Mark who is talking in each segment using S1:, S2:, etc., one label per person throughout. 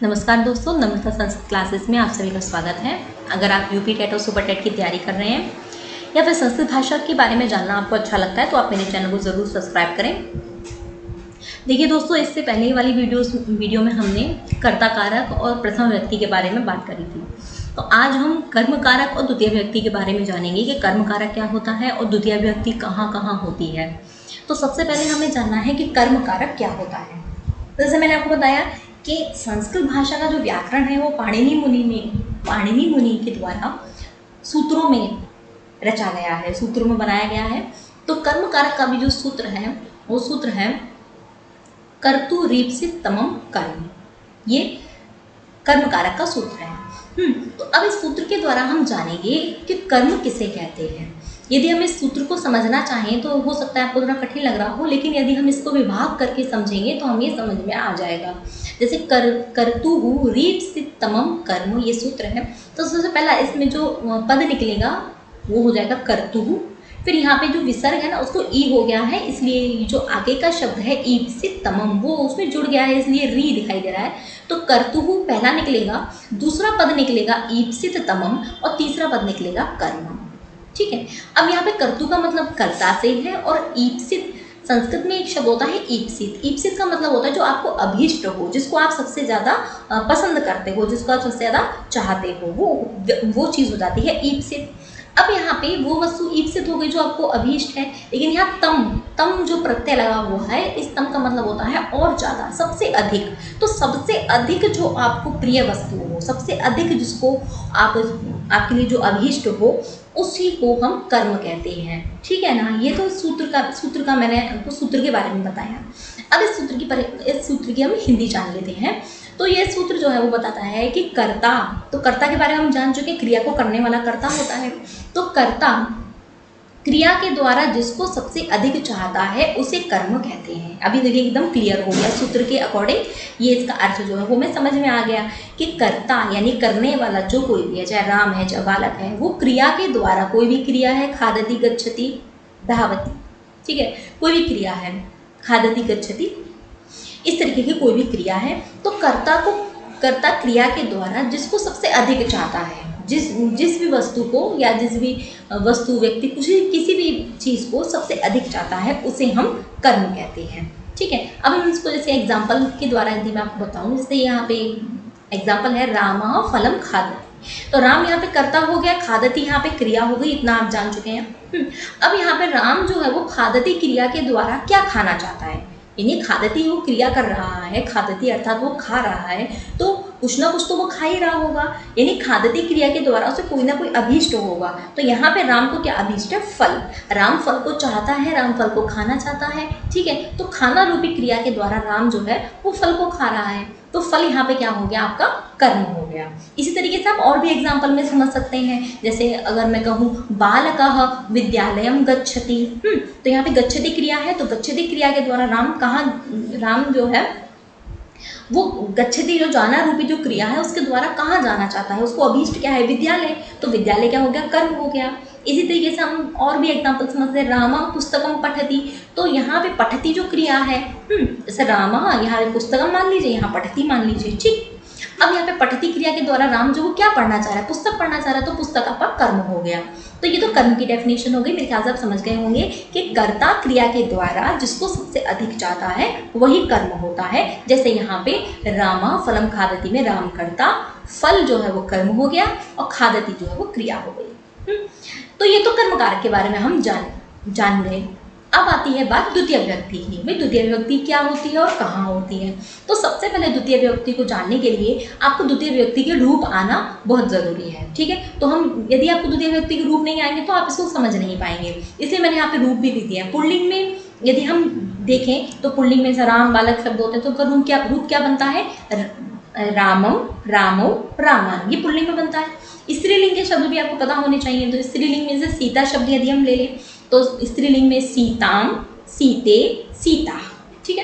S1: नमस्कार दोस्तों, नम्रता संस्कृत क्लासेस में आप सभी का स्वागत है। अगर आप यूपी टेट और सुपर टेट की तैयारी कर रहे हैं या फिर संस्कृत भाषा के बारे में जानना आपको अच्छा लगता है तो आप मेरे चैनल को ज़रूर सब्सक्राइब करें। देखिए दोस्तों, इससे पहले वाली वीडियो में हमने कर्ता कारक और प्रथम व्यक्ति के बारे में बात करी थी। तो आज हम कर्म कारक और द्वितीय व्यक्ति के बारे में जानेंगे कि कर्म कारक क्या होता है और द्वितीय व्यक्ति कहाँ कहाँ होती है। तो सबसे पहले हमें जानना है कि कर्म कारक क्या होता है। जैसे मैंने आपको बताया कि संस्कृत भाषा का जो व्याकरण है वो पाणिनि मुनि के द्वारा सूत्रों में रचा गया है, सूत्रों में बनाया गया है। तो कर्म कारक का भी जो सूत्र है वो सूत्र है कर्तु रीप्सित तमम कर्म। ये कर्म कारक का सूत्र है। तो अब इस सूत्र के द्वारा हम जानेंगे कि कर्म किसे कहते हैं। यदि हम इस सूत्र को समझना चाहें तो हो सकता है आपको थोड़ा कठिन लग रहा हो, लेकिन यदि हम इसको विभाग करके समझेंगे तो हमें समझ में आ जाएगा। जैसे कर्तुहु रीप्सित तमम कर्म, ये सूत्र है। तो सबसे पहला इसमें जो पद निकलेगा वो हो जाएगा कर्तुहु। फिर यहाँ पे जो विसर्ग है ना उसको ई हो गया है, इसलिए जो आगे का शब्द है ईप्सित तमम वो उसमें जुड़ गया है, इसलिए री दिखाई दे रहा है। तो कर्तुहु पहला निकलेगा, दूसरा पद निकलेगा ईप्सित तमम और तीसरा पद निकलेगा कर्म। ठीक है। अब यहाँ पे कर्तु का मतलब कर्ता से है और ईप्सित, संस्कृत में एक शब्द होता है ईप्सित। ईप्सित का मतलब होता है जो आपको अभीष्ट हो, जिसको आप सबसे ज़्यादा पसंद करते हो, जिसको आप सबसे ज़्यादा चाहते हो, वो चीज़ हो जाती है ईप्सित। अब यहाँ पे वो वस्तु ईप्सित हो गई जो आपको अभीष्ट है, लेकिन यहाँ तम जो प्रत्यय लगा हुआ है, इस तम का मतलब होता है और ज़्यादा, सबसे अधिक। तो सबसे अधिक जो आपको प्रिय वस्तु हो, सबसे अधिक जिसको आपके लिए जो अभीष्ट हो, उसी को हम कर्म कहते हैं। ठीक है ना। ये तो सूत्र का मैंने आपको सूत्र के बारे में बताया। अब इस सूत्र की हम हिंदी जान लेते हैं। तो ये सूत्र जो है वो बताता है कि कर्ता, तो कर्ता के बारे में हम जान चुके, क्रिया को करने वाला कर्ता होता है। तो कर्ता क्रिया के द्वारा जिसको सबसे अधिक चाहता है उसे कर्म कहते हैं। अभी देखिए एकदम क्लियर हो गया सूत्र के अकॉर्डिंग, ये इसका अर्थ जो है वो हमें समझ में आ गया कि कर्ता यानी करने वाला जो कोई भी है, चाहे राम है चाहे बालक है, वो क्रिया के द्वारा, कोई भी क्रिया है, खादति गच्छति धावति, ठीक है, कोई भी क्रिया है, खादति गच्छति, इस तरीके की कोई भी क्रिया है, तो कर्ता क्रिया के द्वारा जिसको सबसे अधिक चाहता है, जिस भी वस्तु को या जिस भी वस्तु व्यक्ति किसी भी चीज़ को सबसे अधिक चाहता है उसे हम कर्म कहते हैं। ठीक है। अब हम इसको जैसे एग्जाम्पल के द्वारा यदि मैं आपको बताऊं, जैसे यहाँ पे एग्जाम्पल है रामः फलम खादति। तो राम यहाँ पे कर्ता हो गया, खादति यहाँ पे क्रिया हो गई, इतना आप जान चुके हैं। अब यहाँ पे राम जो है वो खादति क्रिया के द्वारा क्या खाना चाहता है, यानी खादति वो क्रिया कर रहा है, खादति अर्थात वो खा रहा है, तो कुछ ना कुछ तो वो खा ही रहा होगा, यानी खादति क्रिया के द्वारा उसे कोई ना कोई अभीष्ट होगा। तो यहाँ पे राम को क्या अभीष्ट है, फल। राम फल को चाहता है, राम फल को खाना चाहता है। ठीक है। तो खाना रूपी क्रिया के द्वारा राम जो है वो फल को खा रहा है, तो फल यहाँ पे क्या हो गया, आपका कर्म हो गया। इसी तरीके से आप और भी एग्जाम्पल में समझ सकते हैं। जैसे अगर मैं कहूँ बालकः विद्यालयम गच्छति, तो यहाँ पे गच्छति क्रिया है, तो गच्छति क्रिया के द्वारा राम जो है वो गच्छति जो जाना रूपी जो क्रिया है उसके द्वारा कहाँ जाना चाहता है, उसको अभीष्ट क्या है, विद्यालय, तो विद्यालय क्या हो गया, कर्म हो गया। इसी तरीके से हम और भी एग्जाम्पल समझते हैं, रामा पुस्तकम पठति, तो यहाँ पे पठति जो क्रिया है, जैसे रामा, यहाँ पे पुस्तकम मान लीजिए, यहाँ पठति मान लीजिए। ठीक। अब यहाँ पे पठति क्रिया के द्वारा राम जो वो क्या पढ़ना चाह रहा है, पुस्तक पढ़ना चाह रहा है, तो पुस्तक आपका कर्म हो गया। तो ये तो कर्म की डेफिनेशन हो गई। मेरे ख्याल से आप समझ गए होंगे कि कर्ता क्रिया के द्वारा जिसको सबसे अधिक चाहता है वही कर्म होता है। जैसे यहाँ पे रामा फलम खादति में राम कर्ता, फल जो है वो कर्म हो गया और खादति जो है वो क्रिया हो गई। तो ये तो कर्म कारक के बारे में हम जान गए। अब आती है बात द्वितीय विभक्ति की। भाई द्वितीय विभक्ति क्या होती है और कहाँ होती है। तो सबसे पहले द्वितीय विभक्ति को जानने के लिए आपको द्वितीय विभक्ति के रूप आना बहुत ज़रूरी है। ठीक है। तो हम यदि आपको द्वितीय विभक्ति के रूप नहीं आएंगे तो आप इसको समझ नहीं पाएंगे, इसलिए मैंने यहाँ पे रूप भी दे दिया है। पुल्लिंग में यदि हम देखें तो पुल्लिंग में राम बालक शब्द होते हैं, तो उसका रूप क्या बनता है, रामम रामो रामान, ये पुल्लिंग में बनता है। स्त्रीलिंग के शब्द भी आपको पता होने चाहिए। तो स्त्रीलिंग में से सीता शब्द यदि हम ले लें तो स्त्रीलिंग में सीताम, सीते, सीता। ठीक है।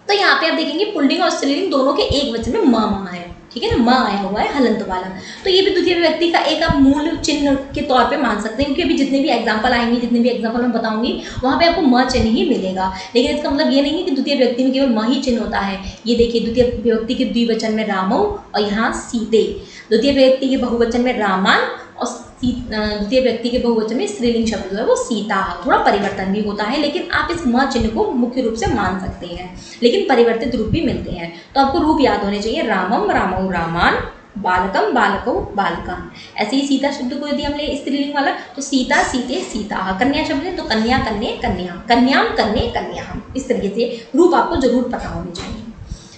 S1: तो यहाँ पे आप देखेंगे पुल्लिंग और स्त्रीलिंग दोनों के एक वचन में मा है। ठीक है ना, म आया हुआ है हलंत वाला, तो ये भी द्वितीय विभक्ति का एक आप मूल चिन्ह के तौर पे मान सकते हैं, क्योंकि अभी जितने भी एग्जाम्पल आएंगे, जितने भी एग्जाम्पल मैं बताऊंगी वहाँ पे आपको म चिन्ह ही मिलेगा। लेकिन इसका मतलब ये नहीं है कि द्वितीय विभक्ति में केवल म ही चिन्ह होता है। ये देखिए द्वितीय विभक्ति के द्विवचन में रामौ और यहाँ सीते, द्वितीय विभक्ति के बहुवचन में रामान और द्वितीय व्यक्ति के बहुवचन में स्त्रीलिंग शब्द जो है वो सीता। थोड़ा परिवर्तन भी होता है, लेकिन आप इस म चिन्ह को मुख्य रूप से मान सकते हैं, लेकिन परिवर्तित रूप भी मिलते हैं। तो आपको रूप याद होने चाहिए, रामम रामौ रामान, बालकम बालकौ बालकान। ऐसे ही सीता शब्द को यदि हम ले स्त्रीलिंग वाला तो सीता सीते सीता, कन्या शब्द है तो कन्या कन्ये कन्या, कन्याम कन्ये कन्या। इस तरीके से रूप आपको जरूर पता होने चाहिए।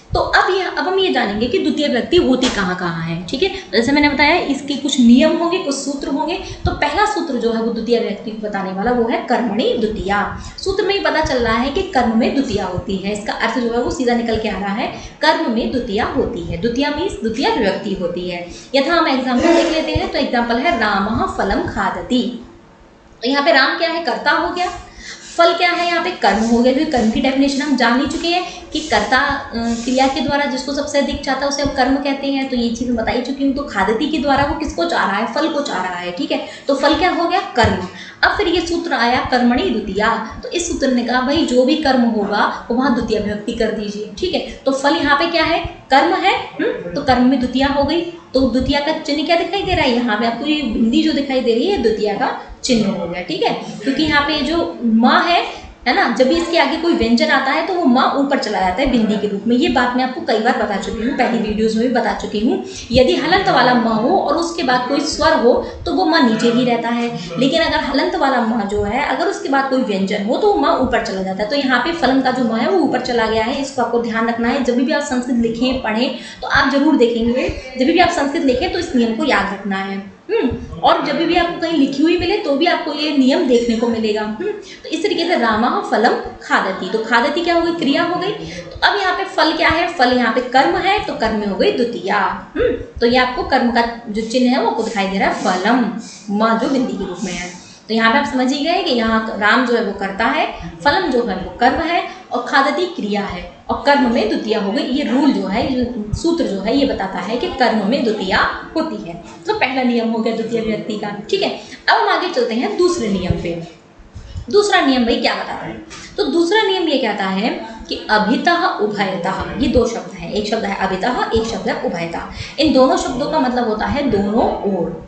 S1: तो अब हम ये जानेंगे कि द्वितीय विभक्ति होती कहाँ कहाँ है, ठीक है। जैसे मैंने बताया इसके कुछ नियम होंगे, कुछ सूत्र होंगे। तो पहला सूत्र जो है वो द्वितीय विभक्ति को बताने वाला वो है कर्मणि द्वितीया। सूत्र में ही पता चल रहा है कि कर्म में द्वितीया होती है, इसका अर्थ जो है वो सीधा निकल के आ रहा है, कर्म में द्वितीया होती है। द्वितीया मीन्स द्वितीय विभक्ति होती है। यथा हम एग्जाम्पल देख लेते हैं, तो एग्जाम्पल है रामः फलम खादति। तो यहाँ पे राम क्या है, कर्ता हो गया, फल क्या है यहाँ पे कर्म हो गया। क्योंकि कर्म की डेफिनेशन हम जान ही चुके हैं कि कर्ता क्रिया के द्वारा जिसको सबसे अधिक चाहता है उसे हम कर्म कहते हैं, तो ये चीज़ मैं बता ही चुकी हूँ। तो खादती के द्वारा वो किसको चाह रहा है, फल को चाह रहा है, ठीक है। तो फल क्या हो गया, कर्म। अब फिर ये सूत्र आया कर्मणि द्वितीया, तो इस सूत्र ने कहा भाई जो भी कर्म होगा वो वहाँ द्वितीय विभक्ति कर दीजिए, ठीक है। तो फल यहाँ पे क्या है, कर्म है, तो कर्म में द्वितीया हो गई। तो द्वितीया का चिन्ह क्या दिखाई दे रहा है, यहाँ पे आपको ये बिंदी जो दिखाई दे रही है द्वितीया का चिन्ह हो गया, ठीक है। क्योंकि यहाँ पे जो माँ है ना, जब भी इसके आगे कोई व्यंजन आता है तो वो माँ ऊपर चला जाता है बिंदी के रूप में। ये बात मैं आपको कई बार बता चुकी हूँ, पहली वीडियोस में भी बता चुकी हूँ। यदि हलंत वाला माँ हो और उसके बाद कोई स्वर हो तो वो माँ नीचे ही रहता है, लेकिन अगर हलंत वाला माँ जो है अगर उसके बाद कोई व्यंजन हो तो वो माँ ऊपर चला जाता है। तो यहाँ पे फलन का जो माँ है वो ऊपर चला गया है, इसको आपको ध्यान रखना है। जब भी आप संस्कृत लिखें पढ़ें तो आप जरूर देखेंगे, जब भी आप संस्कृत लिखें तो इस नियम को याद रखना है। और जब भी आपको कहीं लिखी हुई मिले तो भी आपको ये नियम देखने को मिलेगा। तो इस तरीके से रामः फलम खादति, तो खादति क्या हो गई, क्रिया हो गई। तो अब यहाँ पे फल क्या है, फल यहाँ पे कर्म है, तो कर्म में हो गई द्वितीया। तो ये आपको कर्म का जो चिन्ह है वो आपको दिखाई दे रहा है, फलम, माँ जो बिंदी के रूप में है। तो यहाँ पे आप समझ ही गए कि यहाँ राम जो है वो कर्ता है, फलम जो है वो कर्म है और खादति क्रिया है, और कर्म में द्वितीया हो गई। ये रूल जो है, सूत्र जो है ये बताता है कि कर्म में द्वितीया होती है। तो पहला नियम हो गया द्वितीय विभक्ति का, ठीक है। अब हम आगे चलते हैं दूसरे नियम पे। दूसरा नियम भाई क्या बताता है, तो दूसरा नियम ये कहता है कि अभितः उभयतः, ये दो शब्द हैं, एक शब्द है अभितः, एक शब्द है उभयतः। इन दोनों शब्दों का मतलब होता है दोनों ओर।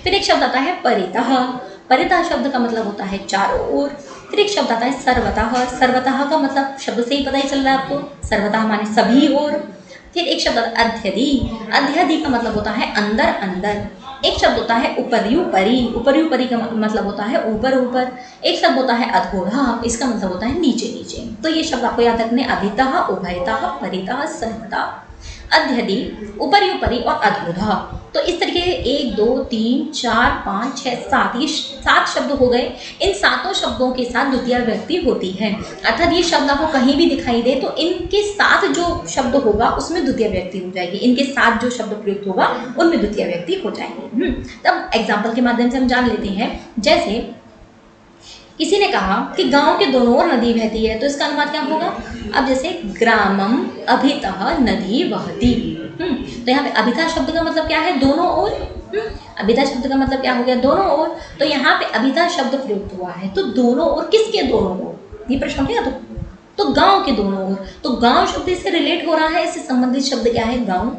S1: फिर एक शब्द आता है परितः, परितः शब्द का मतलब होता है चारों ओर। फिर एक शब्द आता है सर्वतः, सर्वतः का मतलब शब्द से ही पता ही चल रहा है आपको, सर्वतः माने सभी ओर। फिर एक शब्द अध्यधि, अध्यधि का मतलब होता है अंदर अंदर। एक शब्द होता है उपर्युपरि, उपर्युपरि का मतलब होता है ऊपर ऊपर। एक शब्द होता है अधोढ़, इसका मतलब होता है नीचे नीचे। तो ये शब्द आपको याद रखने, अभितः, उभयतः, परितः, सर्वतः, अध्यधि, उपर्युपरि और अधोढ़। तो इस तरीके 1 2 3 4 5 6 7, ये 7 शब्द हो गए। इन सातों शब्दों के साथ द्वितीय विभक्ति होती है, अर्थात ये शब्द आपको कहीं भी दिखाई दे तो इनके साथ जो शब्द होगा उसमें द्वितीय विभक्ति हो जाएगी, इनके साथ जो शब्द प्रयुक्त होगा उनमें द्वितीय विभक्ति हो जाएगी। तब एग्जाम्पल के माध्यम से हम जान लेते हैं। जैसे किसी ने कहा कि गांव के दोनों ओर नदी बहती है, तो इसका अनुवाद क्या होगा। अब जैसे ग्रामम अभितः नदी वहती, तो यहाँ पे अभितः शब्द का मतलब क्या है, दोनों ओर। अभितः शब्द का मतलब क्या हो गया, दोनों ओर। तो यहाँ पे अभितः शब्द प्रयुक्त हुआ है, तो दोनों ओर, किसके दोनों ओर, ये प्रश्न उठेगा। तो गांव के दोनों ओर, तो गांव शब्द इससे रिलेट हो रहा है, इससे संबंधित शब्द क्या है, गांव।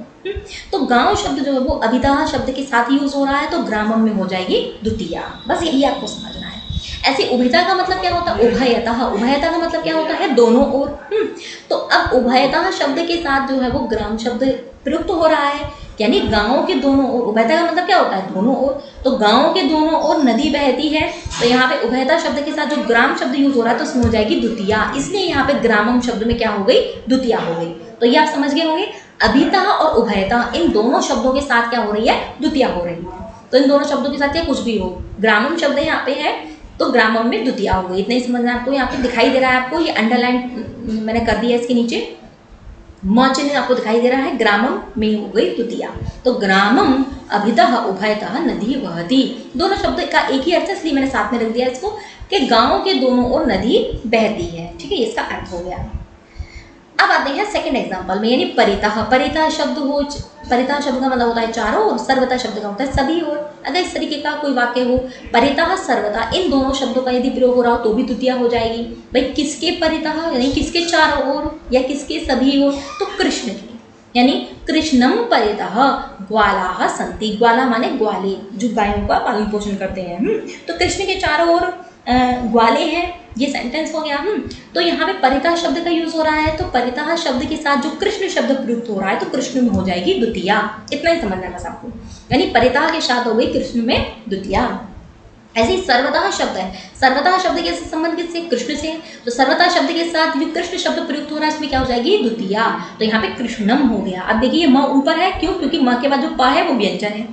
S1: तो गांव शब्द जो है वो अभितः शब्द के साथ यूज हो रहा है, तो ग्रामम में हो जाएगी द्वितीया। बस यही आपको समझना है। ऐसे उभयता का मतलब क्या होता है, उभयतः, उभयता का मतलब क्या होता है, दोनों ओर। तो अब उभयतः शब्द के साथ जो है वो ग्राम शब्द प्रयुक्त हो रहा है, यानी गांव के दोनों ओर। उभयता का मतलब क्या होता है, दोनों ओर। तो गांव के दोनों ओर नदी बहती है, तो यहाँ पे उभयता शब्द के साथ जो ग्राम शब्द यूज हो रहा है तो उसमें हो जाएगी द्वितीया, इसलिए यहाँ पे ग्रामम शब्द में क्या हो गई, द्वितीया हो गई। तो ये आप समझ गए होंगे, अभितः और उभयता इन दोनों शब्दों के साथ क्या हो रही है, द्वितीया हो रही है। तो इन दोनों शब्दों के साथ या कुछ भी हो, ग्रामम शब्द यहाँ पे है तो ग्रामम में द्वितीया हो गई। इतना ही समझना आपको। यहाँ पे दिखाई दे रहा है आपको, ये अंडरलाइन मैंने कर दिया इसके नीचे, म चिन्ह आपको दिखाई दे रहा है, ग्रामम में हो गई द्वितीया। तो ग्रामम अभितः उभयतः नदी वहती, दोनों शब्द का एक ही अर्थ है, इसलिए मैंने साथ में रख दिया इसको कि गांव के दोनों ओर नदी बहती है, ठीक है, इसका अर्थ हो गया। अब आते हैं सेकंड एग्जांपल में, यानी परितः। परितः शब्द हो, परितः शब्द का मतलब होता है चारों ओर, सर्वतः शब्द का होता है सभी ओर। अगर इस तरीके का कोई वाक्य हो, परितः सर्वतः, इन दोनों शब्दों का यदि प्रयोग हो रहा हो तो भी द्वितीया हो जाएगी। भाई किसके परितः, यानी किसके चारों ओर या किसके सभी ओर, तो कृष्ण के, यानी कृष्णम परितः ग्वालाः सन्ति। ग्वाला माने ग्वाले, जो गायों का पालन पोषण करते हैं। तो कृष्ण के चारों ओर ग्वाले हैं, ये सेंटेंस हो गया। तो यहाँ पे परितः शब्द का यूज हो रहा है, तो परितः शब्द के साथ जो कृष्ण शब्द प्रयुक्त हो रहा है तो कृष्ण में हो जाएगी द्वितीया। इतना ही समझना है बस आपको, यानी परितः के साथ हो गई कृष्ण में द्वितीया। ऐसे ही सर्वतः शब्द है, सर्वतः शब्द के संबंध किससे, कृष्ण से। तो सर्वतः शब्द के साथ जो कृष्ण शब्द प्रयुक्त हो रहा है इसमें क्या हो जाएगी, द्वितीया। तो यहाँ पे कृष्णम हो गया। अब देखिए म ऊपर है, क्यों, क्योंकि म के बाद जो पा है वो व्यंजन है।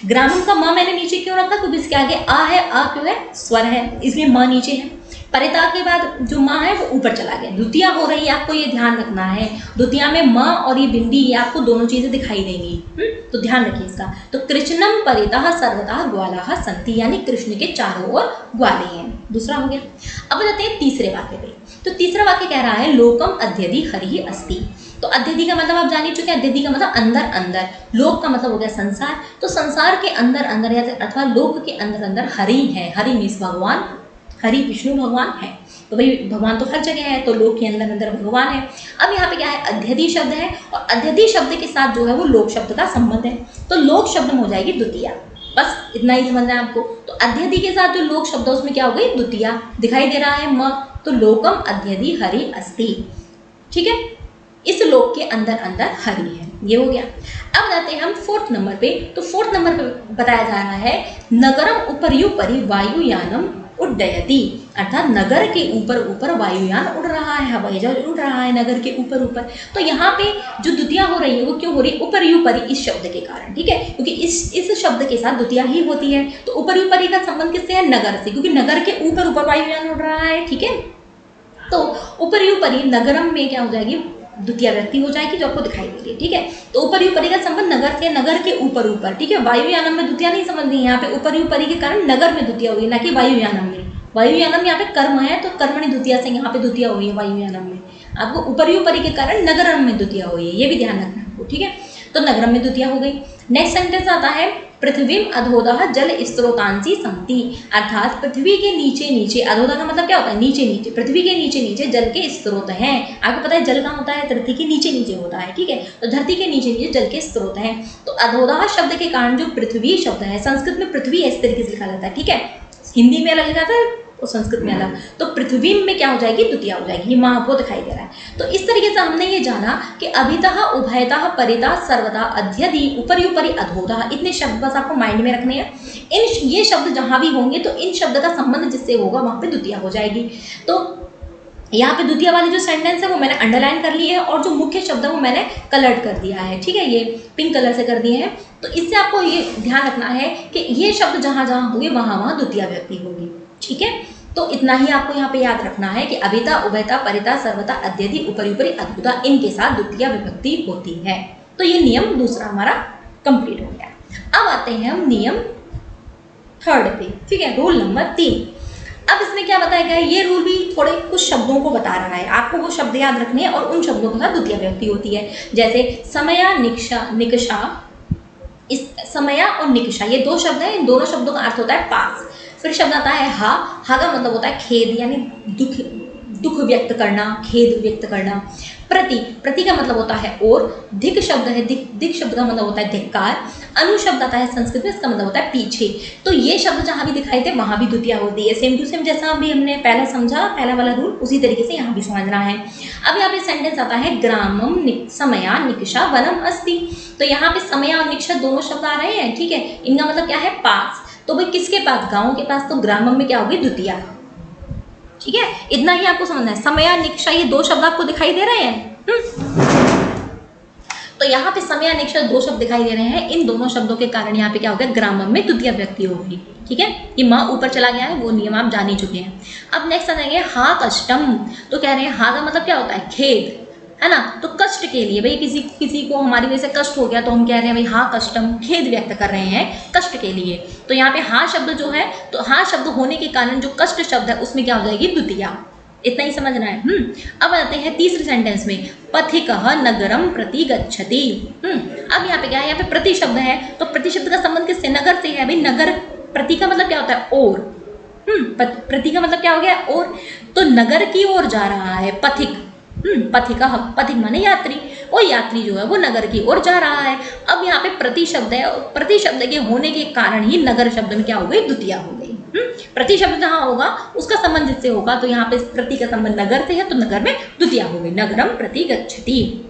S1: ग्रामम का म मैंने नीचे क्यों रखा, क्योंकि इसके आगे आ है, आ क्यों है, स्वर है, इसलिए म नीचे है। परिता के बाद जो माँ है वो ऊपर चला गया। द्वितीया हो रही है, आपको ये ध्यान रखना है। द्वितीया में माँ और ये बिंदी, ये आपको दोनों चीजें दिखाई देंगी, तो ध्यान रखिए इसका। तो कृष्णम परितः सर्वतः ग्वालाः सन्ति, यानी कृष्ण के चारों ओर ग्वाले हैं। दूसरा हो गया। अब जाते हैं तीसरे वाक्य पे। तो तीसरा वाक्य कह रहा है लोकम अध्यधि हरि अस्ति। तो अध्यधि का मतलब आप जान ही चुके हैं, अध्यधि का मतलब अंदर अंदर, लोक का मतलब हो गया संसार। तो संसार के अंदर अंदर या अथवा लोक के अंदर अंदर हरि है। हरि मीन्स भगवान, हरि विष्णु भगवान है। तो भाई भगवान तो हर जगह है, तो लोक के अंदर अंदर भगवान है। अब यहाँ पे क्या है, अध्यधि शब्द है, और अध्यधि शब्द के साथ जो है वो लोक शब्द का संबंध है। तो लोक शब्द में हो जाएगी द्वितीया। बस इतना ही समझना है आपको। तो अध्यधि के साथ जो लोक शब्द है उसमें क्या हो गई, द्वितीया। दिखाई दे रहा है म, तो लोकम अध्यधि हरि अस्ति। ठीक है, इस लोक के अंदर अंदर हरि है, ये हो गया। अब जाते हैं हम फोर्थ नंबर पे। तो फोर्थ नंबर पे बताया जा रहा है नगरम उपरि वायुयानम उड्डयति, अर्थात नगर के ऊपर ऊपर वायुयान उड़ रहा है, हवाई जहाज उड़ रहा है नगर के ऊपर ऊपर। तो यहाँ पे जो द्वितीया हो रही है वो क्यों हो रही है, उपरि इस शब्द के कारण। ठीक है, क्योंकि इस शब्द के साथ द्वितीया ही होती है। तो उपरि का संबंध किससे है, नगर से, क्योंकि नगर के ऊपर ऊपर वायुयान उड़ रहा है। ठीक है, तो उपरि नगरम में क्या हो जाएगी, द्वितीय व्यक्ति हो जाएगी, जो आपको दिखाई दे रही है। ठीक है, तो उपरि का संबंध नगर से, नगर के ऊपर ऊपर। ठीक है, वायुयानम में द्वितीय नहीं समझनी है, यहाँ पे उपरि के कारण नगर में द्वितीय हुई, ना कि वायुयानम में। वायुयानम यहाँ पे कर्म है, तो कर्मणि द्वितीय से यहाँ पे द्वितीय हुई है वायुयानम में। आपको उपरि के कारण नगरम में द्वितीय हुई है, ये भी ध्यान रखना आपको। ठीक है, तो नगरम में द्वितीय हो गई। नेक्स्ट सेंटेंस आता है पृथ्वीम अधोदः जल स्त्रोतांसी सन्ति, अर्थात पृथ्वी के नीचे नीचे, अधोदः का मतलब क्या होता है, नीचे नीचे, पृथ्वी के नीचे नीचे जल के स्त्रोत हैं। आपको पता है जल कहाँ होता है, धरती के नीचे नीचे होता है। ठीक है, तो धरती के नीचे नीचे जल के स्त्रोत हैं। तो अधोदः शब्द के कारण जो पृथ्वी शब्द है, संस्कृत में पृथ्वी इस तरीके से लिखा जाता है। ठीक है, हिंदी में अलग लिखा जाता है और संस्कृत में अलग। तो पृथ्वी में क्या हो जाएगी, द्वितीय हो जाएगी। माँ आपको दिखाई दे रहा है। तो इस तरीके से हमने ये जाना कि अभितः उभयतः परितः सर्वतः अध्यधि उपरि अधोतः, इतने शब्द बस आपको माइंड में रखने हैं। ये शब्द जहां भी होंगे तो इन शब्द का संबंध जिससे होगा वहां पे द्वितीय हो जाएगी। तो यहाँ पे द्वितीय वाली जो सेंटेंस है वो मैंने अंडरलाइन कर ली है, और जो मुख्य शब्द है वो मैंने कलर्ड कर दिया है। ठीक है, ये पिंक कलर से कर दिए हैं। तो इससे आपको ये ध्यान रखना है कि ये शब्द जहां जहां होंगे वहां वहां द्वितीय व्यक्ति होगी। ठीक है, तो इतना ही आपको यहाँ पे याद रखना है कि अभिता उभयता परिता सर्वता अध्यधि उपरि अद्भुता, इनके साथ द्वितीय विभक्ति होती है। तो ये नियम दूसरा हमारा कंप्लीट हो गया। अब आते हैं हम नियम थर्ड पे। ठीक है, रूल नंबर 3। अब इसमें क्या बताया गया है, ये रूल भी थोड़े कुछ शब्दों को बता रहा है। आपको वो शब्द याद रखने हैं और उन शब्दों के साथ द्वितीय विभक्ति होती है। जैसे समया निकषा, इस समया और निकषा ये दो शब्द हैं, इन दोनों शब्दों का अर्थ होता है पास। फिर शब्द आता है हा का मतलब होता है खेद, यानी दुख व्यक्त करना, खेद व्यक्त करना। प्रति का मतलब होता है और। धिक शब्द है, दिक शब्द का मतलब होता है धिक्कार। अनु शब्द आता है संस्कृत में, इसका मतलब होता है पीछे। तो ये शब्द जहां भी दिखाई थे वहां भी द्वितीय होती है। सेम टू सेम जैसा अभी हमने पहला समझा, पहला वाला रूल, उसी तरीके से यहाँ भी समझना है। अब यहाँ पे सेंटेंस आता है ग्रामम समया निकषा वनम अस्ति। तो यहाँ पे समया और निकषा दोनों शब्द आ रहे हैं। ठीक है, इनका मतलब क्या है, पास। तो भाई किसके पास, गाँव के पास, तो ग्रामम में क्या होगी, द्वितीय। ठीक है, इतना ही आपको समझना है। समया निकषा ये दो शब्द आपको दिखाई दे रहे हैं। तो यहाँ पे समया निकषा दो शब्द दिखाई दे रहे हैं। इन दोनों शब्दों के कारण यहाँ पे क्या हो गया, ग्रामम में द्वितीय व्यक्ति होगी। ठीक है, ये माँ ऊपर चला गया है, वो नियम आप जान ही चुके हैं। अब नेक्स्ट आ जाएंगे हा कष्टम। तो कह रहे हैं हा का मतलब क्या होता है, खेद, है ना। तो कष्ट के लिए, भाई किसी को हमारी वजह से कष्ट हो गया तो हम कह रहे हैं भाई हा कष्टम, खेद व्यक्त कर रहे हैं कष्ट के लिए। तो यहाँ पे हा शब्द जो है, तो हा शब्द होने के कारण जो कष्ट शब्द है उसमें क्या हो जाएगी, द्वितीया। इतना ही समझना है। अब आते हैं तीसरे सेंटेंस में, पथिकः नगरम प्रति गच्छति। अब यहाँ पे क्या है, यहाँ पे प्रति शब्द है, तो प्रति शब्द का संबंध किससे, नगर से है। भाई नगर, प्रति का मतलब क्या होता है, और। प्रति का मतलब क्या हो गया, और। तो नगर की ओर जा रहा है पथिक। पथिकः, पथिक माने यात्री, और यात्री जो है वो नगर की ओर जा रहा है। अब यहाँ पे प्रति शब्द है, प्रति शब्द के होने के कारण ही नगर शब्द में क्या हो गई, द्वितीया हो गई। प्रति शब्द जहाँ होगा उसका संबंध जिससे होगा, तो यहाँ पे प्रति का संबंध नगर से है, तो नगर में द्वितीया हो गई, नगरम प्रति गच्छति।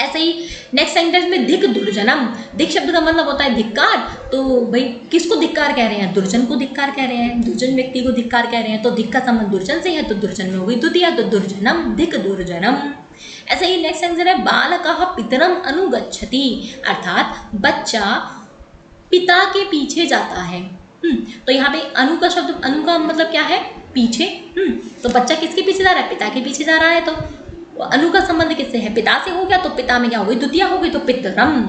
S1: ऐसे ही नेक्स्ट सेंटेंस में धिक दुर्जनम। धिक शब्द का मतलब होता है धिक्कार, तो भाई किसको धिक्कार कह रहे हैं, दुर्जन को धिक्कार कह रहे हैं, दुर्जन व्यक्ति को धिक्कार कह रहे हैं, तो धिक का संबंध दुर्जन से है, तो दुर्जन में हो गई द्वितीया, तो दुर्जनम, धिक दुर्जनम। ऐसे ही नेक्स्ट आंसर है, बालकः पितरम अनुगच्छति, अर्थात बच्चा पिता के पीछे जाता है। तो यहाँ पे अनु का शब्द, अनु का मतलब क्या है, पीछे। तो बच्चा किसके पीछे जा रहा है, पिता के पीछे जा रहा है, तो अनु का संबंध किससे है, पिता से हो गया, तो पिता में क्या हो गई, द्वितीया हो गई, तो पितरम।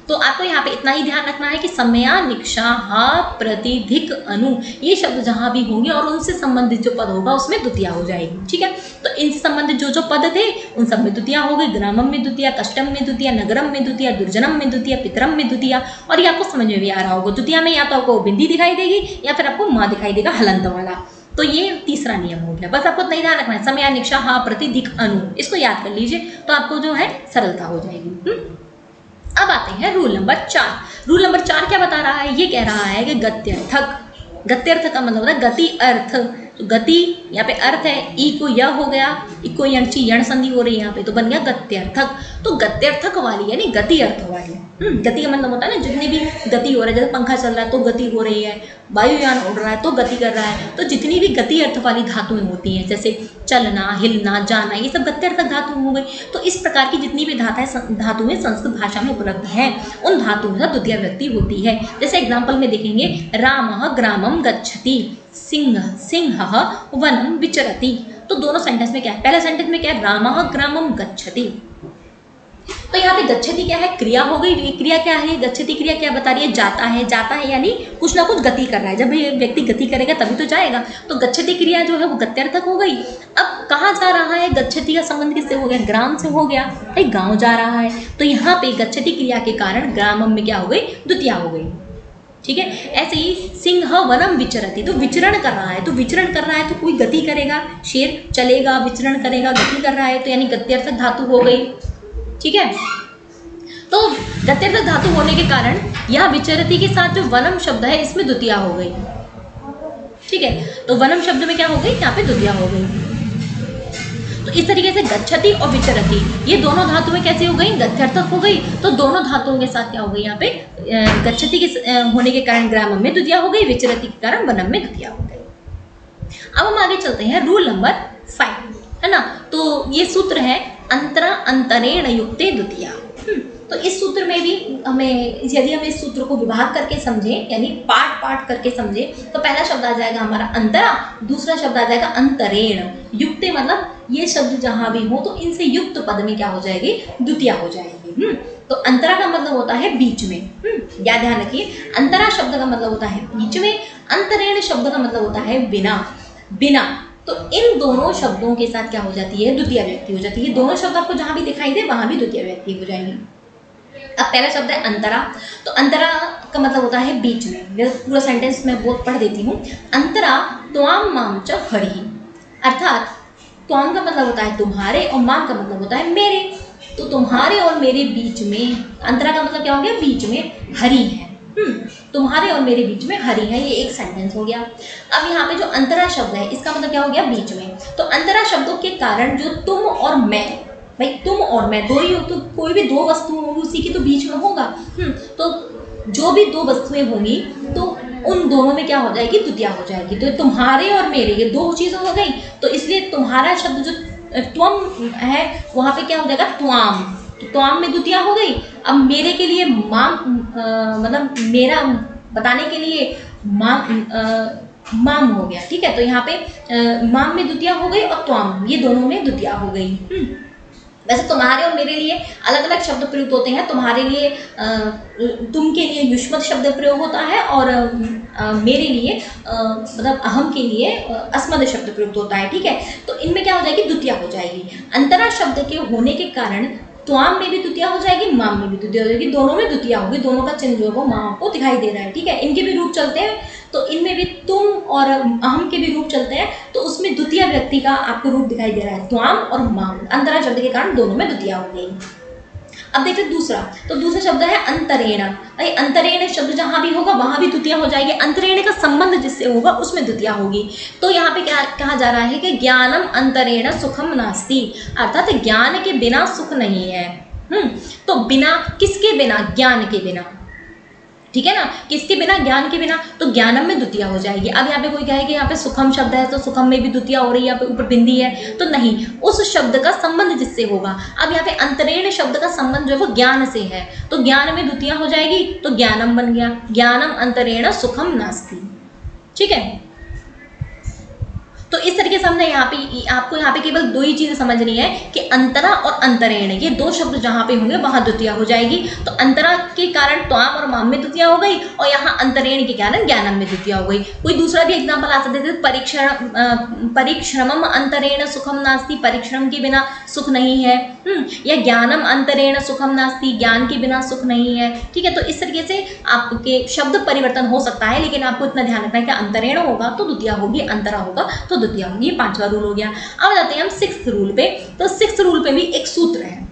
S1: तो आपको यहाँ पे इतना ही ध्यान रखना है कि समया निक्षा हा प्रतिधिक अनु, ये शब्द जहाँ भी होंगे और उनसे संबंधित जो पद होगा उसमें द्वितीया हो जाएगी। ठीक है, तो इनसे संबंधित जो जो पद थे उन सब में द्वितीया हो गई। ग्रामम में द्वितीया, कष्टम में द्वितीया, नगरम में द्वितीया, दुर्जनम में द्वितीया, पितरम में द्वितीया। और ये आपको समझ में भी आ रहा होगा, द्वितीया में या तो आपको बिंदी दिखाई देगी या फिर आपको माँ दिखाई देगा, हलंत वाला। तो ये तीसरा नियम हो गया। बस आपको इतना ही ध्यान रखना है, समया निक्षा हा प्रतिधिक अनु, इसको याद कर लीजिए तो आपको जो है सरलता हो जाएगी। अब आते हैं रूल नंबर 4। रूल नंबर 4 क्या बता रहा है, ये कह रहा है कि गत्यर्थक। गत्यर्थ का मतलब होता है गति अर्थ। तो गति यहाँ पे अर्थ है, ई को य हो गया, इको यणची यण संधि हो रही है यहाँ पे, तो बन गया गत्यर्थक। तो गत्यर्थक वाली यानी गति अर्थ वाली। गति का मतलब होता है ना, जितनी भी गति हो रहा है, जैसे पंखा चल रहा है तो गति हो रही है, वायुयान उड़ रहा है तो गति कर रहा है, तो जितनी भी गति अर्थ वाली धातुएं होती हैं, जैसे चलना, हिलना, जाना, ये सब गत्यर्थक धातु हो गई। तो इस प्रकार की जितनी भी धातुएं संस्कृत भाषा में उपलब्ध हैं, उन धातुओं का द्वितीय व्यक्ति होती है। जैसे एग्जाम्पल में देखेंगे, रामः ग्रामम गच्छति, सिंहः वनम विचरति। तो दोनों सेंटेंस में क्या है, पहला सेंटेंस में क्या है, रामः ग्रामम गच्छति। तो यहाँ पे गच्छति क्या है, क्रिया हो गई। क्रिया क्या है, गच्छति क्रिया क्या बता रही है, जाता है। जाता है यानी कुछ ना कुछ गति कर रहा है, जब व्यक्ति गति करेगा तभी तो जाएगा। तो गच्छति क्रिया जो है वो गत्यर्थक हो गई। अब कहाँ जा रहा है, गच्छति का संबंध किससे हो गया, ग्राम से हो गया, भाई गाँव जा रहा है। तो यहाँ पे गच्छति क्रिया के कारण ग्रामम में क्या हो गई, द्वितीया हो गई। ठीक है, ऐसे ही सिंह वनम विचरति, तो विचरण कर रहा है। तो विचरण कर रहा है तो कोई गति करेगा, शेर चलेगा, विचरण करेगा, गति कर रहा है, तो यानी गत्यर्थक धातु हो गई। ठीक है, तो गत्यर्थक धातु होने के कारण यह विचरति के साथ जो वनम शब्द है इसमें द्वितीया हो गई। ठीक है, तो वनम शब्द में क्या हो गई, यहाँ पे द्वितीया हो गई। तो इस तरीके से गच्छति और विचरति ये दोनों धातुएं कैसे हो गई, गत्यर्थक हो गई। तो दोनों धातुओं के साथ क्या हो गई, यहाँ पे गच्छति के होने के कारण ग्रामम में द्वितीया हो गई, विचरति के कारण वनम में द्वितीया हो गई। अब हम आगे चलते हैं, रूल नंबर 5 है ना। तो ये सूत्र है अंतरा अंतरेण युक्ते द्वितीया। तो इस सूत्र में भी हमें, यदि हम इस सूत्र को विभाग करके समझें, यानी पार्ट पार्ट करके समझें, तो पहला शब्द आ जाएगा हमारा अंतरा, दूसरा शब्द आ जाएगा अंतरेण। युक्ते मतलब ये शब्द जहां भी हो तो इनसे युक्त पद में क्या हो जाएगी, द्वितीया हो जाएगी। तो अंतरा का मतलब होता है बीच में, या ध्यान रखिए, अंतरा शब्द का मतलब होता है बीच में, अंतरेण शब्द का मतलब होता है बिना। बिना, तो इन दोनों शब्दों के साथ क्या हो जाती है, द्वितीय व्यक्ति हो जाती है। दोनों शब्द आपको जहां भी दिखाई दे वहां भी द्वितीय व्यक्ति हो जाएंगे। अब पहला शब्द है अंतरा। तो अंतरा का मतलब होता है बीच में। पूरा सेंटेंस मैं बहुत पढ़ देती हूँ। अंतरा त्वाम माम च हरि, अर्थात त्वाम का मतलब होता है तुम्हारे और माम का मतलब होता है मेरे। तो तुम्हारे और मेरे बीच में, अंतरा का मतलब क्या हो गया, बीच में हरि है। तुम्हारे और मेरे बीच में हरि है, ये एक सेंटेंस हो गया। अब यहाँ पे जो अंतरा शब्द है इसका मतलब क्या हो गया, बीच में। तो अंतरा शब्दों के कारण जो तुम और मैं, भाई तुम और मैं दो ही हो, तो कोई भी दो वस्तु होगी उसी के तो बीच में होगा। तो जो भी दो वस्तुएं होंगी तो उन दोनों में क्या हो जाएगी, द्वितीया हो जाएगी। तो तुम्हारे और मेरे ये दो चीजें हो गई, तो इसलिए तुम्हारा शब्द जो त्वम है वहां पे क्या हो जाएगा, त्वाम। तो त्वाम में द्वितीया हो गई। अब मेरे के लिए माम, मतलब मेरा बताने के लिए माम हो गया। ठीक है, तो यहाँ पे माम में द्वितीया हो गई और त्वाम, ये दोनों में द्वितीया हो गई। वैसे तुम्हारे और मेरे लिए अलग अलग शब्द प्रयुक्त होते हैं। तुम्हारे लिए तुम के लिए युष्मत शब्द प्रयोग होता है और मेरे लिए मतलब अहम के लिए अस्मद शब्द प्रयुक्त होता है, ठीक है। तो इनमें क्या हो जाएगी, द्वितीया हो जाएगी। अंतरा शब्द के होने के कारण त्वाम में भी द्वितीया हो जाएगी, माम में भी द्वितीया हो जाएगी, दोनों में द्वितीया होगी। दोनों का चिन्ह जो है वो माम को दिखाई दे रहा है, ठीक है। इनके भी रूप चलते हैं, तो इनमें भी तुम और अहम के भी रूप चलते हैं, तो उसमें द्वितीय व्यक्ति का आपको रूप दिखाई दे रहा है, त्वाम और माम। अंतरा शब्द के कारण दोनों में द्वितीया हो गई। अब देखिए दूसरा, तो दूसरा शब्द है अंतरेण। भाई अंतरेण शब्द जहां भी होगा वहां भी द्वितीया हो जाएगी। अंतरेण का संबंध जिससे होगा उसमें द्वितीया होगी। तो यहाँ पे क्या कहा जा रहा है कि ज्ञानम अंतरेण सुखम नास्ति, अर्थात ज्ञान के बिना सुख नहीं है। तो बिना किसके बिना, ज्ञान के बिना, ठीक है ना, किसके बिना, ज्ञान के बिना। तो ज्ञानम में द्वितीया हो जाएगी। अब यहाँ पे कोई कहे कि यहाँ पे सुखम शब्द है तो सुखम में भी द्वितीया हो रही है, यहाँ पे ऊपर बिंदी है, तो नहीं, उस शब्द का संबंध जिससे होगा। अब यहाँ पे अंतरेण शब्द का संबंध जो है वो ज्ञान से है, तो ज्ञान में द्वितीया हो जाएगी, तो ज्ञानम बन गया, ज्ञानम अंतरेण सुखम नास्ति, ठीक है। तो इस तरीके से हमने आपको यहाँ पे केवल दो ही चीजें समझनी है कि अंतरा और अंतरेण, ये दो शब्द जहाँ पे होंगे वहां द्वितीया हो जाएगी। तो अंतरा के कारण त्वाम और माम में द्वितीया हो गई, और यहाँ अंतरेण के कारण ज्ञानम में द्वितीया हो गई। कोई दूसरा भी एग्जाम्पल आ सकते थे, परिश्रमम अंतरेण सुखम नास्ति, परिश्रम के बिना सुख नहीं है, या ज्ञानम अंतरेण सुखम नास्ति, ज्ञान के बिना सुख नहीं है, ठीक है। तो इस तरीके से आपके शब्द परिवर्तन हो सकता है, लेकिन आपको इतना ध्यान रखना है कि अंतरेण होगा तो द्वितीया होगी, अंतरा होगा तो द्वितीया होगी। ये 5वां रूल हो गया। अब जाते हैं हम 6th रूल पे। तो 6th रूल पे भी एक सूत्र है,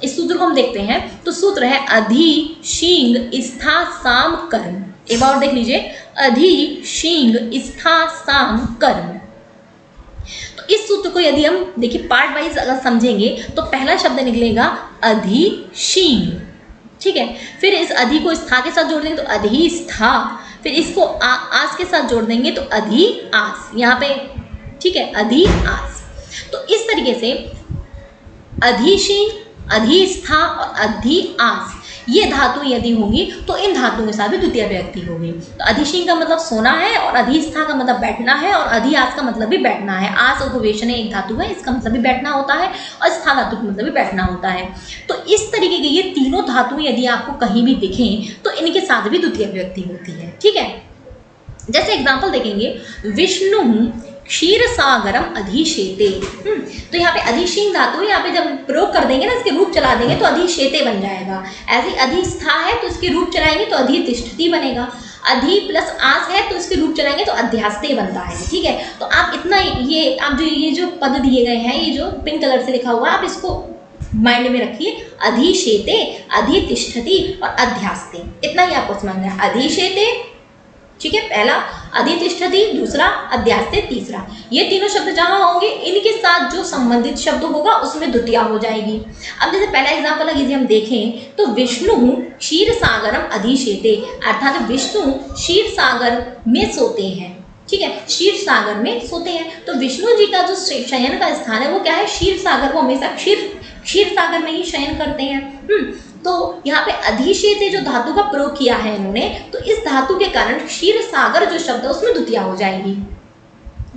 S1: इस सूत्र को हम देखते हैं। तो सूत्र है अधि शींग स्था साम कर्म। एक बार देख लीजिए, अधि शींग स्था साम कर्म। तो इस सूत्र को यदि हम देखिए पार्ट वाइज अगर समझेंगे तो पहला शब्द निकलेगा अधि शींग, ठीक है। फिर इस अधि को स्था के साथ जोड़ देंगे तो अधि स्था, फिर इसको आस के साथ जोड़ देंगे तो अधि आस, यहाँ पे, ठीक है, अधि आस। तो इस तरीके से अधिशीन, अधिस्था और अधि आस ये धातु यदि होंगी तो इन धातुओं के साथ भी द्वितीय विभक्ति होगी। तो अधिशीन का मतलब सोना है, और अधिस्था का मतलब बैठना है, और अधि आस का मतलब भी बैठना है। आस उपवेशन एक धातु है, इसका मतलब भी बैठना होता है, और स्था धातु का मतलब भी बैठना होता है। तो इस तरीके के ये तीनों धातुएं यदि आपको कहीं भी दिखें तो इनके साथ भी द्वितीय विभक्ति होती है, ठीक है। जैसे एग्जाम्पल देखेंगे, विष्णु क्षीर सागरम अधिशेते। तो यहाँ पे अधिशीन धातु यहाँ पे जब प्रयोग कर देंगे ना, इसके रूप चला देंगे तो अधिशेते बन जाएगा। ऐसे अधिस्था है तो इसके रूप चलाएंगे तो अधितिष्ठति बनेगा। अधि प्लस आस है तो इसके रूप चलाएंगे तो अध्यास्ते बनता है, ठीक है। तो आप इतना ये जो पद दिए गए हैं, ये जो पिंक कलर से लिखा हुआ है, आप इसको माइंड में रखिए। अधिशेते, अधितिष्ठति और अध्यास्ते, इतना ही आपको समझना है। अधिशेते, ठीक है, पहला, अधितिष्ठति दूसरा, अध्यास्ते तीसरा। ये तीनों शब्द जहां होंगे इनके साथ जो संबंधित शब्द होगा उसमें द्वितीया हो जाएगी। अब जैसे पहला एग्जाम्पल यदि हम देखें तो विष्णु क्षीर सागरम अधिशेते, अर्थात विष्णु क्षीर सागर में सोते हैं, ठीक है, क्षीर सागर में सोते हैं। तो विष्णु जी का जो शयन का स्थान है वो क्या है, क्षीर सागर। वो हमेशा क्षीर सागर में ही शयन करते हैं। तो यहाँ पे अधिशेते जो धातु का प्रयोग किया है इन्होंने, तो इस धातु के कारण क्षीर सागर जो शब्द है उसमें द्वितीया हो जाएगी।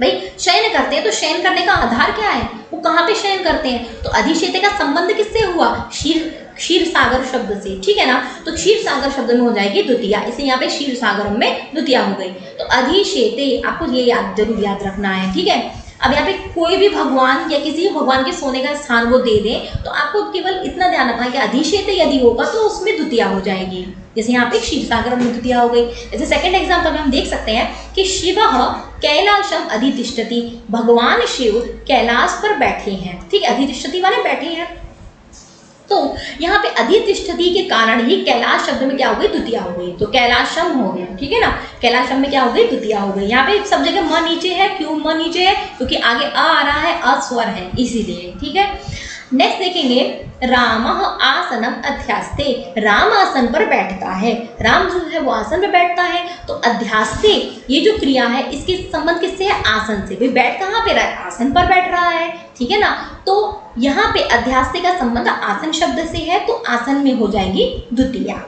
S1: भाई शयन करते हैं तो शयन करने का आधार क्या है, वो कहाँ पे शयन करते हैं, तो अधिशेते का संबंध किससे हुआ, क्षीर सागर शब्द से, ठीक है ना। तो क्षीर सागर शब्द में हो जाएगी द्वितीया, इसलिए यहाँ पे क्षीर सागर में द्वितीया हो गई। तो अधिशेते आपको ये जरूर याद रखना है, ठीक है। अब यहाँ पे कोई भी भगवान या किसी भी भगवान के सोने का स्थान वो दे दें तो आपको केवल इतना ध्यान रखना है कि अधिशेते यदि होगा तो उसमें द्वितीया हो जाएगी। जैसे यहाँ पे क्षीर सागर में द्वितीया हो गई। जैसे सेकंड एग्जांपल में हम देख सकते हैं कि शिवः कैलाशम अधितिष्ठति, भगवान शिव कैलाश पर बैठे हैं, ठीक है, अधितिष्ठति वाले बैठे हैं। तो यहाँ पे अधितिष्ठति के कारण ही कैलाश शब्द में क्या हो गई, द्वितीया हो गई। तो कैलाशम हो गया, ठीक है ना, कैलाशम में क्या हो गई, द्वितीया हो गई। यहाँ पे सब जगह म नीचे है, क्यों म नीचे है, क्योंकि आगे आ रहा है, अस्वर है, इसीलिए, ठीक है। नेक्स्ट देखेंगे, रामः आसनम अध्यास्ते, राम आसन पर बैठता है। राम जो है वो आसन पर बैठता है। तो अध्यास्ते ये जो क्रिया है इसके संबंध किससे है, आसन से। भाई बैठ कहाँ पे रहा है, आसन पर बैठ रहा है, ठीक है ना। तो यहाँ पे अध्यास्ते का संबंध आसन शब्द से है, तो आसन में हो जाएगी द्वितीया,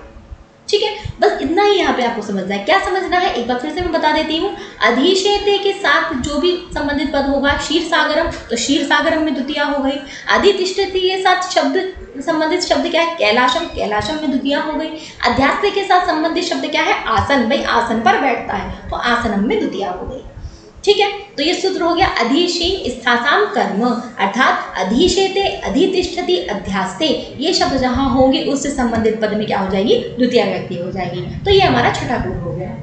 S1: ठीक है, बस इतना ही यहाँ पे आपको समझना है। क्या समझना है एक बार फिर से मैं बता देती हूँ। अधिशेते के साथ जो भी संबंधित पद होगा, क्षीरसागरम तो क्षीरसागरम में द्वितीया हो गई। अधितिष्ठति के साथ शब्द संबंधित शब्द क्या है, कैलाशम, कैलाशम में द्वितीया हो गई। अध्यास्ते के साथ संबंधित शब्द क्या है, आसन, भाई आसन पर बैठता है तो आसनम में द्वितीया हो गई। ठीक है, तो ये सूत्र हो गया अधिशेन स्थासाम कर्म, अर्थात अधिशेते, अधितिष्ठति, अध्यास्ते, ये शब्द जहां होंगे उससे संबंधित पद में क्या हो जाएगी, द्वितीय विभक्ति हो जाएगी। तो ये हमारा छठा रूल हो गया।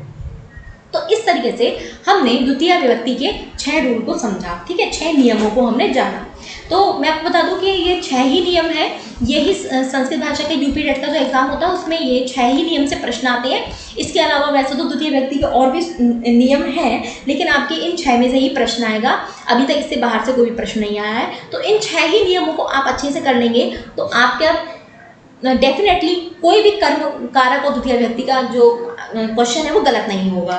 S1: तो इस तरीके से हमने द्वितीय विभक्ति के 6 रूल को समझा। ठीक है, 6 नियमों को हमने जाना। तो मैं आपको बता दूं कि ये 6 ही नियम है। यही संस्कृत भाषा के यूपी टेट का जो एग्जाम होता है उसमें ये 6 ही नियम से प्रश्न आते हैं। इसके अलावा वैसे तो द्वितीय विभक्ति के और भी नियम हैं, लेकिन आपके इन 6 में से ही प्रश्न आएगा। अभी तक इससे बाहर से कोई भी प्रश्न नहीं आया है। तो इन 6 ही नियमों को आप अच्छे से कर लेंगे तो आपका डेफिनेटली कोई भी कर्म कारक और द्वितीय विभक्ति का जो क्वेश्चन है वो गलत नहीं होगा।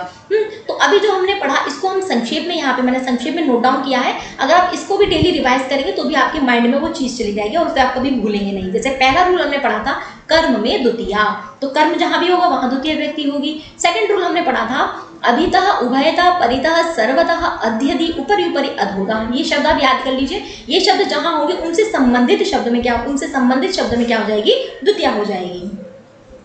S1: तो अभी जो हमने पढ़ा इसको हम संक्षेप में यहाँ पे मैंने संक्षेप में नोट डाउन किया है। अगर आप इसको भी डेली रिवाइज करेंगे तो भी आपके माइंड में वो चीज़ चली जाएगी और उसे आप कभी भूलेंगे नहीं। जैसे पहला रूल हमने पढ़ा था कर्म में द्वितीया, तो कर्म जहाँ भी होगा वहाँ द्वितीय विभक्ति होगी। सेकंड रूल हमने पढ़ा था अभितः, उभयतः, परितः, सर्वतः, अध्यधि, ऊपरी ऊपरी, अधोगा। ये शब्द आप याद कर लीजिए। ये शब्द जहाँ होंगे उनसे संबंधित शब्द में क्या, उनसे संबंधित शब्द में क्या हो जाएगी, द्वितीया हो जाएगी।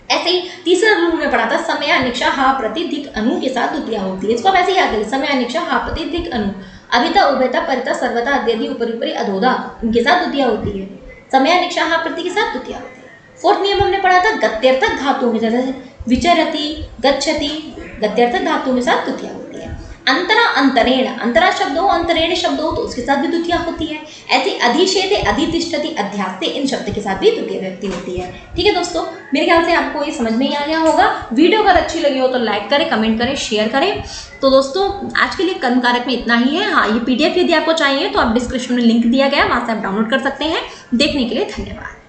S1: ऐसे ही तीसरा रूल हमने पढ़ा था समय अनिक्षा हा प्रति धिक अनु के साथ द्वितीया होती है। इसको आप ऐसे याद करिए, समय अनिक्षा हा प्रति धिक अनु, अभितः, उभयतः, परितः, सर्वतः, अध्यधि, ऊपरी ऊपरी, अधोदा, इनके साथ द्वितीया होती है। समय अनिक्षा हा प्रति के साथ द्वितीया होती है। फोर्थ नियम हमने पढ़ा था गत्यर्थक धातु में, जैसे विचरति, गच्छति, गत्यर्थक धातु में साथ द्वितीया होती है। अंतरा, अंतरेण, अंतरा शब्द हो, अंतरेण शब्द हो तो उसके साथ भी द्वितीया होती है। ऐसे अधिशेते, अधितिष्ठति, अध्यास्ते, इन शब्द के साथ भी द्वितीय विभक्ति होती है। ठीक है दोस्तों, मेरे ख्याल से आपको ये समझ में ही आ गया होगा। वीडियो अगर अच्छी लगी हो तो लाइक करें, कमेंट करें, शेयर करें। तो दोस्तों आज के लिए कर्म कारक में इतना ही है। हाँ, ये PDF यदि आपको चाहिए तो आप डिस्क्रिप्शन में लिंक दिया गया, वहाँ से आप डाउनलोड कर सकते हैं। देखने के लिए धन्यवाद।